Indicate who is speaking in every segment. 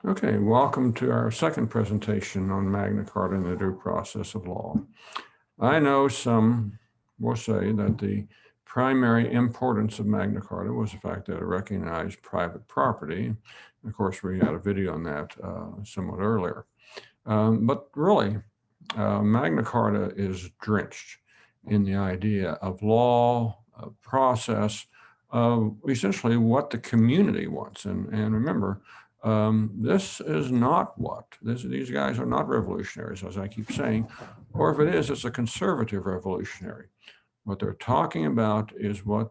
Speaker 1: Okay, welcome to our second presentation on Magna Carta and the due process of law. I know some will say that the primary importance of Magna Carta was the fact that it recognized private property. Of course, we had a video on that somewhat earlier. But really, Magna Carta is drenched in the idea of law, of process, of essentially what the community wants. And remember, this is not these guys are not revolutionaries, as I keep saying, or if it is, it's a conservative revolutionary. What they're talking about is what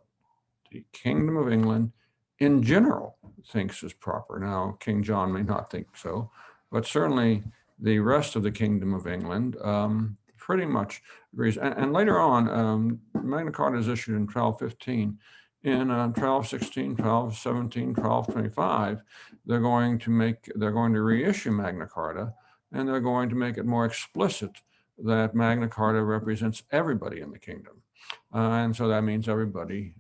Speaker 1: the Kingdom of England in general thinks is proper. Now, King John may not think so, but certainly the rest of the Kingdom of England pretty much agrees. And later on, Magna Carta is issued in 1215. In 1216, 1217, 1225, they're going to reissue Magna Carta, and they're going to make it more explicit that Magna Carta represents everybody in the kingdom. And so that means everybody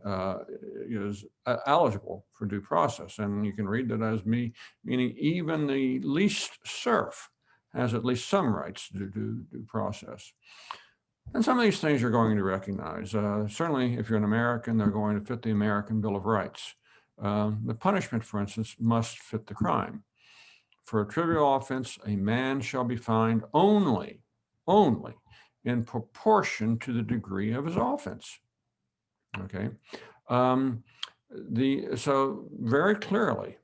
Speaker 1: is eligible for due process. And you can read that as meaning even the least serf has at least some rights to due process. And some of these things you're going to recognize. Certainly, if you're an American, they're going to fit the American Bill of Rights. The punishment, for instance, must fit the crime. For a trivial offense, a man shall be fined only in proportion to the degree of his offense. Okay. Um, so very clearly,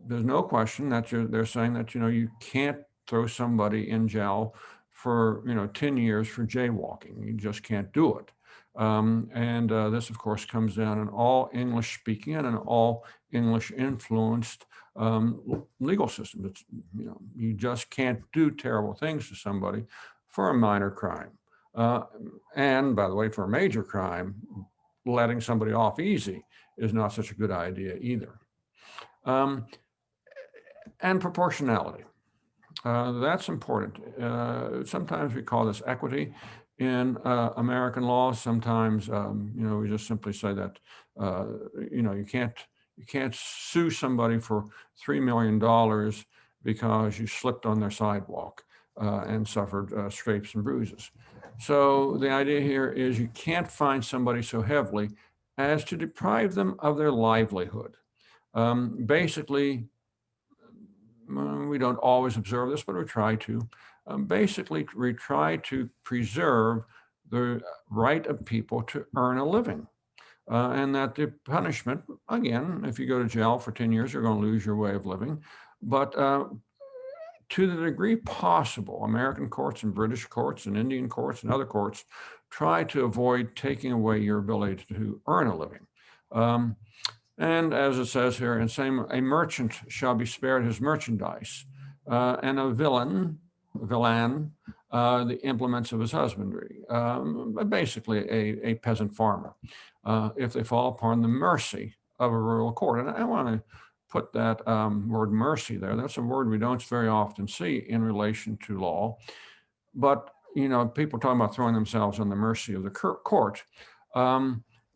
Speaker 1: there's no question that they're saying that you can't throw somebody in jail for 10 years for jaywalking. You just can't do it. And this, of course, comes down in all English speaking and in all English influenced legal systems. It's, you just can't do terrible things to somebody for a minor crime. Uh, and by the way, for a major crime, letting somebody off easy is not such a good idea either. Um, and proportionality. That's important. Sometimes we call this equity in American law. Sometimes, we just simply say that, you can't sue somebody for $3 million because you slipped on their sidewalk and suffered scrapes and bruises. So the idea here is you can't fine somebody so heavily as to deprive them of their livelihood. Basically, we don't always observe this, but we try to. Basically, we try to preserve the right of people to earn a living. And that the punishment, again, if you go to jail for 10 years, you're going to lose your way of living. But to the degree possible, American courts and British courts and Indian courts and other courts try to avoid taking away your ability to earn a living. And as it says here, and same, a merchant shall be spared his merchandise, and a villain, the implements of his husbandry. Basically, a peasant farmer, if they fall upon the mercy of a royal court. And I want to put that word mercy there. That's a word we don't very often see in relation to law. But, people talking about throwing themselves on the mercy of the court.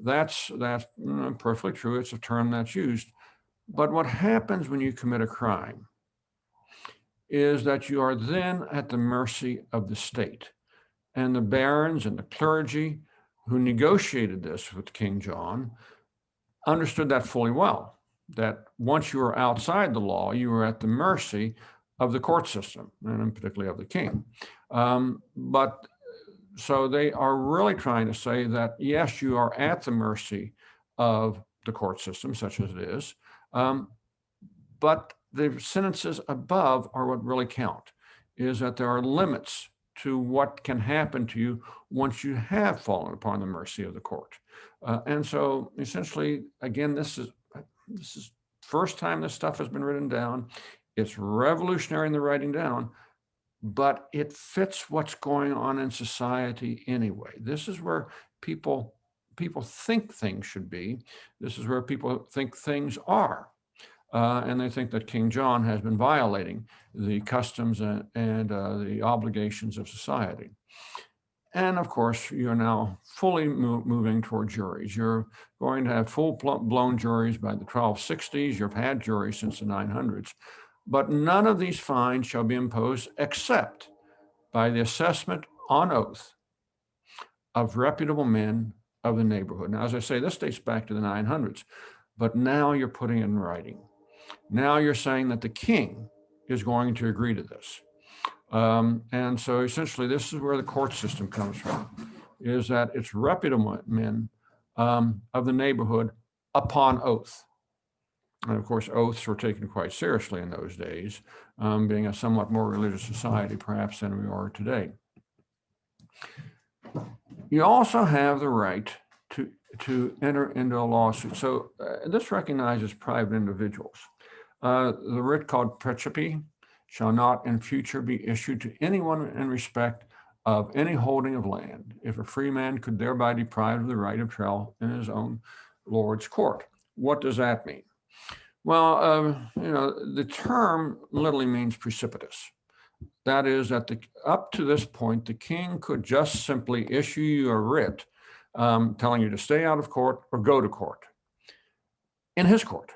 Speaker 1: That's perfectly true. It's a term that's used. But what happens when you commit a crime is that you are then at the mercy of the state. And the barons and the clergy who negotiated this with King John understood that fully well, that once you were outside the law, you were at the mercy of the court system, and particularly of the king. But so they are really trying to say that, yes, you are at the mercy of the court system, such as it is, but the sentences above are what really count, is that there are limits to what can happen to you once you have fallen upon the mercy of the court. And so essentially, again, this is first time this stuff has been written down. It's revolutionary in the writing down, but it fits what's going on in society anyway. This is where people think things should be. This is where people think things are. And they think that King John has been violating the customs and the obligations of society. And of course, you're now fully moving toward juries. You're going to have full-blown juries by the 1260s. You've had juries since the 900s. but none of these fines shall be imposed except by the assessment on oath of reputable men of the neighborhood. Now, as I say, this dates back to the 900s, but now you're putting it in writing. Now you're saying that the king is going to agree to this. And so essentially, this is where the court system comes from, is that it's reputable men of the neighborhood upon oath. And of course, oaths were taken quite seriously in those days, being a somewhat more religious society, perhaps, than we are today. You also have the right to enter into a lawsuit. So this recognizes private individuals. The writ called precepi shall not in future be issued to anyone in respect of any holding of land, if a free man could thereby deprive of the right of trial in his own lord's court. What does that mean? Well, the term literally means precipitous. That is that up to this point, the king could just simply issue you a writ telling you to stay out of court or go to court in his court.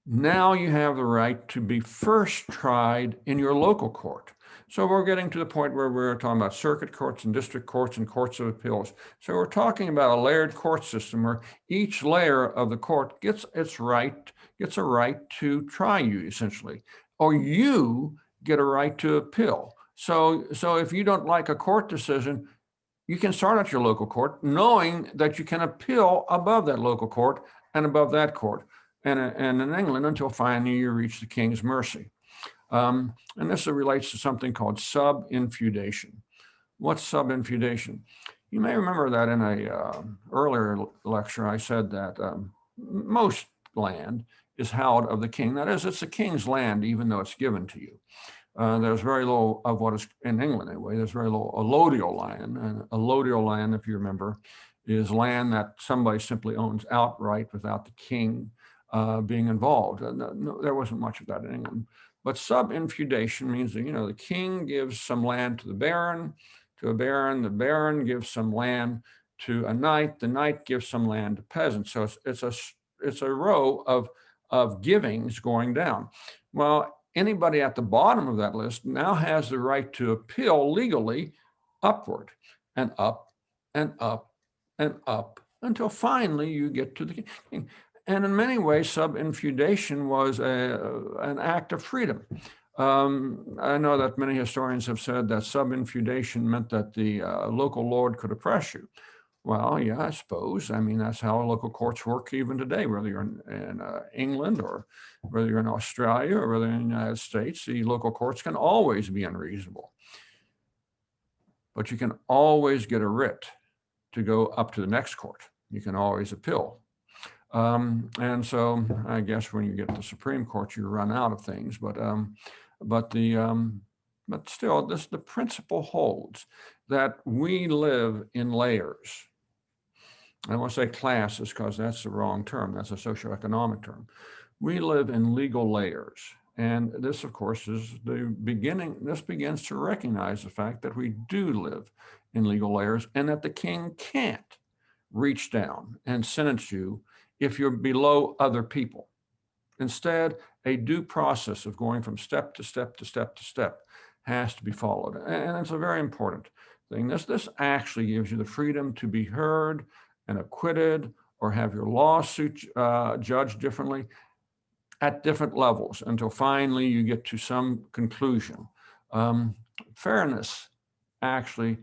Speaker 1: Now you have the right to be first tried in your local court. So we're getting to the point where we're talking about circuit courts and district courts and courts of appeals. So we're talking about a layered court system where each layer of the court gets a right to try you, essentially, or you get a right to appeal. So if you don't like a court decision, you can start at your local court knowing that you can appeal above that local court and above that court. And in England, until finally you reach the king's mercy. And this relates to something called sub-infeudation. What's sub-infeudation? You may remember that in a earlier lecture, I said that most land is held of the king. That is, it's the king's land, even though it's given to you. There's very little of what is in England anyway. There's very little allodial land. And allodial land, if you remember, is land that somebody simply owns outright without the king being involved. No, there wasn't much of that in England. But sub-infeudation means that, the king gives some land to a baron, the baron gives some land to a knight, the knight gives some land to peasants. So it's a row of givings going down. Well, anybody at the bottom of that list now has the right to appeal legally upward and up and up and up until finally you get to the king. And in many ways, sub-infeudation was an act of freedom. I know that many historians have said that sub-infeudation meant that the local lord could oppress you. Well, yeah, I suppose. I mean, that's how local courts work even today, whether you're in England or whether you're in Australia or whether you're in the United States, the local courts can always be unreasonable. But you can always get a writ to go up to the next court. You can always appeal. And so I guess when you get to the Supreme Court, you run out of things, but still, the principle holds that we live in layers. I don't want to say classes because that's the wrong term. That's a socioeconomic term. We live in legal layers. And this, of course, is the beginning. This begins to recognize the fact that we do live in legal layers and that the king can't reach down and sentence you if you're below other people. Instead, a due process of going from step to step to step to step has to be followed. And it's a very important thing. This actually gives you the freedom to be heard and acquitted or have your lawsuit judged differently at different levels until finally you get to some conclusion. Fairness actually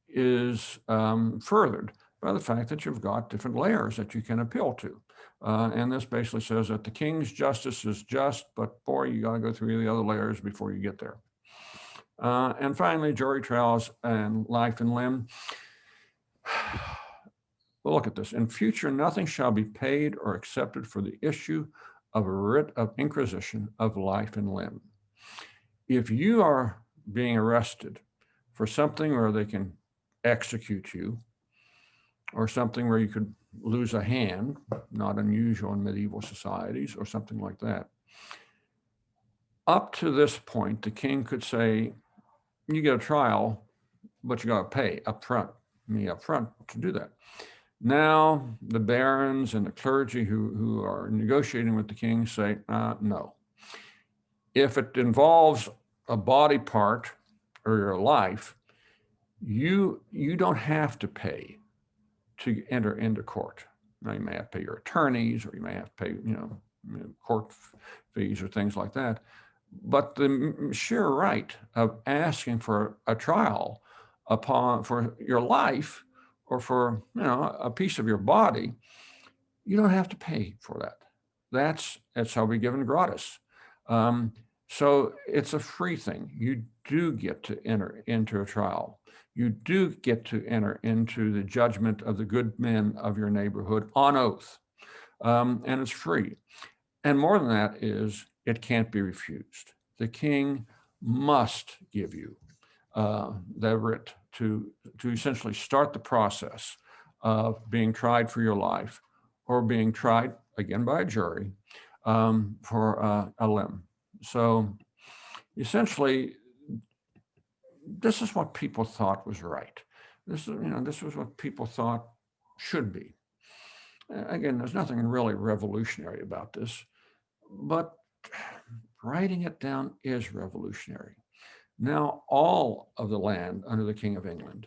Speaker 1: is furthered by the fact that you've got different layers that you can appeal to. And this basically says that the king's justice is just, but boy, you got to go through the other layers before you get there. And finally, jury trials and life and limb. Well, look at this. In future, nothing shall be paid or accepted for the issue of a writ of inquisition of life and limb. If you are being arrested for something where they can execute you, or something where you could lose a hand, not unusual in medieval societies, or something like that. Up to this point, the king could say, you get a trial, but you got to pay up front to do that. Now the barons and the clergy who are negotiating with the king say, no. If it involves a body part or your life, you don't have to pay to enter into court. Now, you may have to pay your attorneys, or you may have to pay, court fees or things like that. But the sheer right of asking for a trial for your life or for, a piece of your body, you don't have to pay for that. That's how we given gratis. So it's a free thing. You do get to enter into a trial. You do get to enter into the judgment of the good men of your neighborhood on oath. And it's free. And more than that is, it can't be refused. The king must give you the writ to essentially start the process of being tried for your life, or being tried again by a jury for a limb. So essentially, this is what people thought was right. This was what people thought should be. Again, there's nothing really revolutionary about this, but writing it down is revolutionary. Now, all of the land under the King of England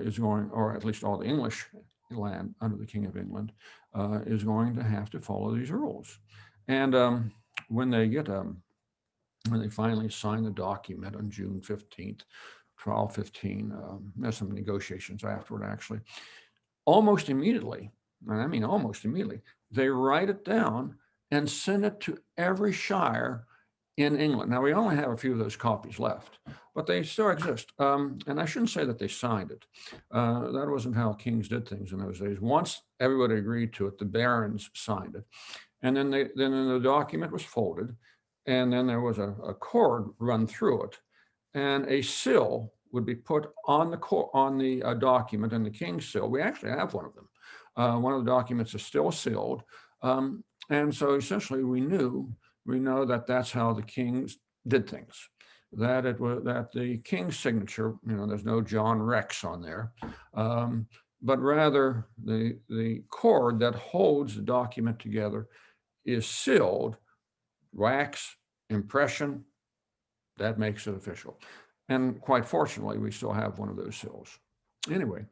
Speaker 1: is going, or at least all the English land under the King of England is going to have to follow these rules. And when they finally sign the document on June 15th, 1215, there's some negotiations afterward, actually. Almost immediately, and I mean almost immediately, they write it down and send it to every shire in England. Now, we only have a few of those copies left, but they still exist. And I shouldn't say that they signed it. That wasn't how kings did things in those days. Once everybody agreed to it, the barons signed it. And then the document was folded, and then there was a cord run through it, and a seal would be put on the document, and the king's seal. We actually have one of them. One of the documents is still sealed. And so essentially we know that that's how the kings did things, that the king's signature, there's no John Rex on there, but rather the cord that holds the document together is sealed, wax, impression, that makes it official. And quite fortunately, we still have one of those seals. Anyway,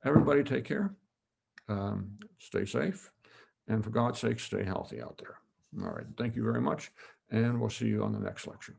Speaker 1: everybody take care, stay safe, and for God's sake, stay healthy out there. All right, thank you very much, and we'll see you on the next lecture.